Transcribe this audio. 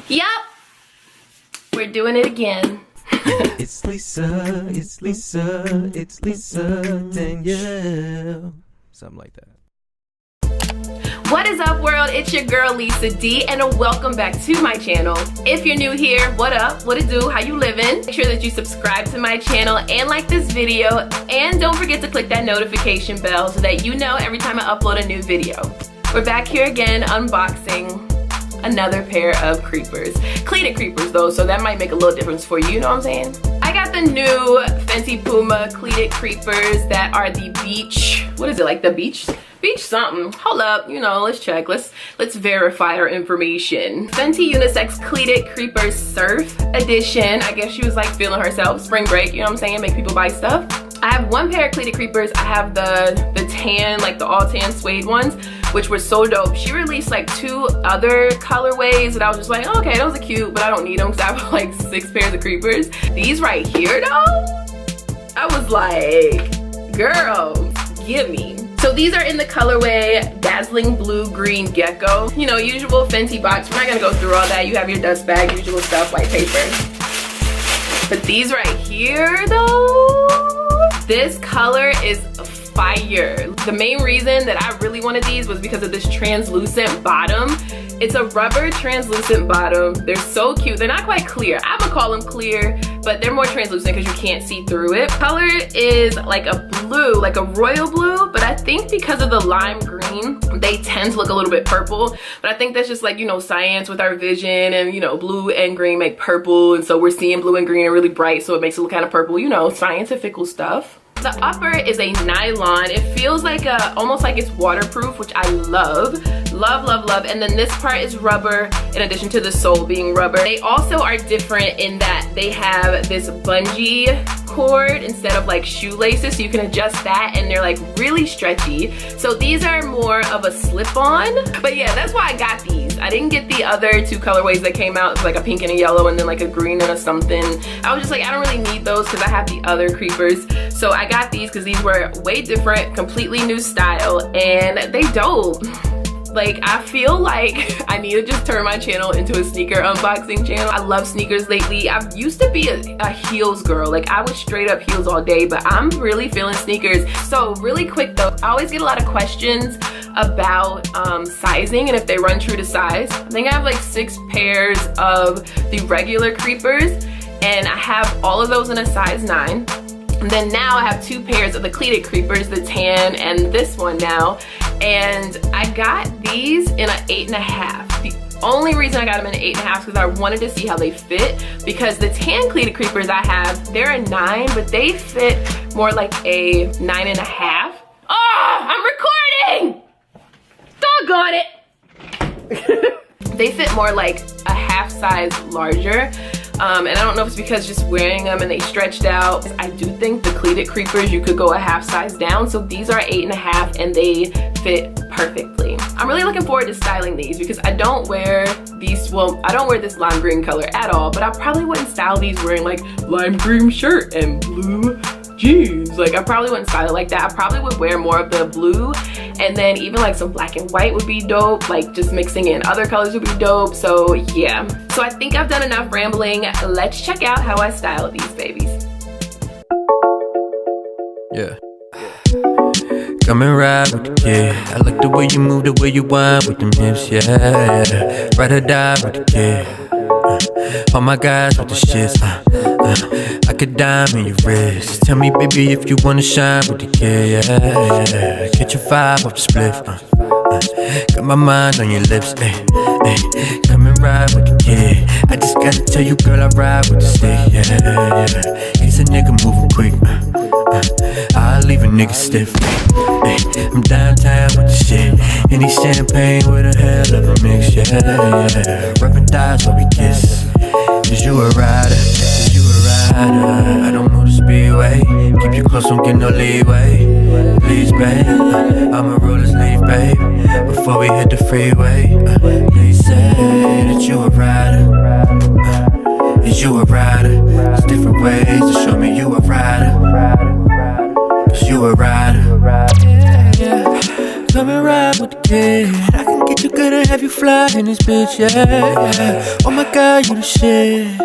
Yup, we're doing it again. It's Lisa, it's Lisa, it's Lisa, Danielle. Something like that. What is up, world? It's your girl Lisa D, and welcome back to my channel. If you're new here, what up? What it do? How you living? Make sure that you subscribe to my channel and like this video, and don't forget to click that notification bell so that you know every time I upload a new video. We're back here again unboxing another pair of creepers. Cleated creepers though, so that might make a little difference for you, you know what I'm saying? I got the new Fenty Puma Cleated creepers that are the beach, what is it, like the beach something. Hold up, you know, let's check. Let's verify our information. Fenty Unisex Cleated Creepers Surf Edition. I guess she was like feeling herself. Spring break, you know what I'm saying? Make people buy stuff. I have one pair of Cleated creepers. I have the tan, like the all tan suede ones, which were so dope. She released like 2 other colorways and I was just like, oh, okay, those are cute, but I don't need them because I have like 6 pairs of creepers. These right here though, I was like, girl, give me. So these are in the colorway Dazzling Blue Green Gecko. You know, usual Fenty box. We're not gonna go through all that. You have your dust bag, usual stuff, white paper. But these right here though, this color is fire. The main reason that I really wanted these was because of this translucent bottom. It's a rubber translucent bottom. They're so cute. They're not quite clear. I would call them clear, but they're more translucent because you can't see through it. Color is like a blue, like a royal blue, but I think because of the lime green, they tend to look a little bit purple. But I think that's just like, you know, science with our vision, and you know, blue and green make purple, and so we're seeing blue and green are really bright, so it makes it look kind of purple, you know, scientific stuff. The upper is a nylon. It feels like almost like it's waterproof, which I love. Love, love, love. And then this part is rubber in addition to the sole being rubber. They also are different in that they have this bungee cord instead of like shoelaces, so you can adjust that, and they're like really stretchy. So these are more of a slip-on. But yeah, that's why I got these. I didn't get the other 2 colorways that came out. It's like a pink and a yellow and then like a green and a something. I was just like, I don't really need those because I have the other creepers. So I got these because these were way different, completely new style, and they dope. Like, I feel like I need to just turn my channel into a sneaker unboxing channel. I love sneakers lately. I used to be a heels girl. Like, I would straight up heels all day, but I'm really feeling sneakers. So really quick though, I always get a lot of questions about sizing and if they run true to size. I think I have like 6 pairs of the regular creepers, and I have all of those in a size 9. And then now I have 2 pairs of the Cleated creepers, the tan and this one now. And I got these in an 8.5. The only reason I got them in an 8.5 is because I wanted to see how they fit. Because the tan Cleated creepers I have, they're a 9, but they fit more like a 9.5. Oh, I'm recording! Doggone it! They fit more like a half size larger. And I don't know if it's because just wearing them and they stretched out. I do think the Cleated creepers, you could go a half size down. So these are 8.5 and they fit perfectly. I'm really looking forward to styling these because I don't wear these, well, I don't wear this lime green color at all, but I probably wouldn't style these wearing like lime green shirt and blue jeans. Like, I probably wouldn't style it like that. I probably would wear more of the blue, and then even like some black and white would be dope. Like, just mixing in other colors would be dope. So yeah, so I think I've done enough rambling. Let's check out how I style these babies. Yeah. Come and ride with the kid. I like the way you move, the way you whine with them hips, yeah. Ride or die with the kid. All my guys with the shits, I could dime in your wrist. Tell me, baby, if you wanna shine with the kid, yeah. Get your vibe off the spliff, got my mind on your lips, come and ride with the kid. I just gotta tell you, girl, I ride with the stick, yeah. He's a nigga moving quick, I'll leave a nigga stiff, I'm downtown with the shit. Any champagne with a hell of a mix, yeah. Rubbing thighs while we kiss. Is you a rider? Is you a rider? I don't know the speedway. Keep you close, don't get no leeway. Please, babe, I'ma roll this leaf, babe, before we hit the freeway. Please say that you a rider. Is you a rider? There's different ways to show me you a rider. Cause you a rider. Yeah, yeah. Come and ride with the kid. I can get you good at have you fly in this bitch, yeah. Oh my God, you the shit.